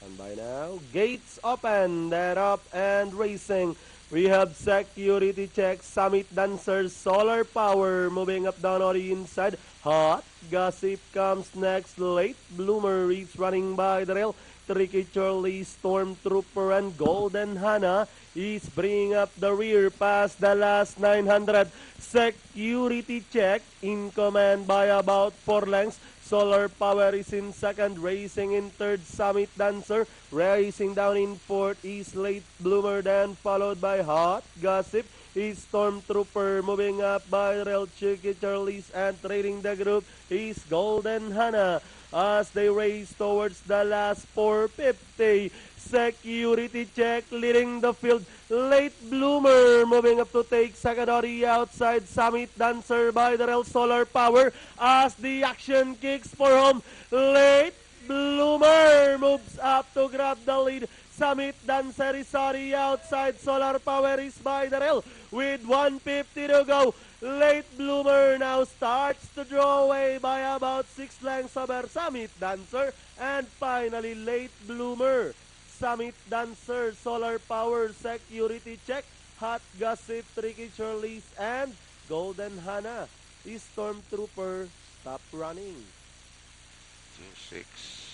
And by now, gates open, then up and racing. We have security check, Summit Dancers, Solar Power, moving up down on the inside. Hot Gossip comes next, Late Bloomer is running by the rail. Tricky Charlie, Stormtrooper, and Golden Hana is bringing up the rear past the last 900. Security check in command by about 4 lengths. Solar Power is in second, racing in third, Summit Dancer. Racing down in fourth is Late Bloomer, then followed by Hot Gossip. Is Stormtrooper moving up by Rail Chicky Charlies, and trading the group is Golden Hana as they race towards the last 450. Security check leading the field. Late Bloomer moving up to take second on the outside. Summit Dancer by the Rail Solar Power as the action kicks for home. Late Bloomer moves up to grab the lead. Summit Dancer is on the outside. Solar Power is by the rail with 150 to go. Late Bloomer now starts to draw away by about 6 lengths over Summit Dancer. And finally, Late Bloomer, Summit Dancer, Solar Power, Security Check, Hot Gossip, Tricky Charlies, and Golden Hana. Is Stormtrooper stop running. 6.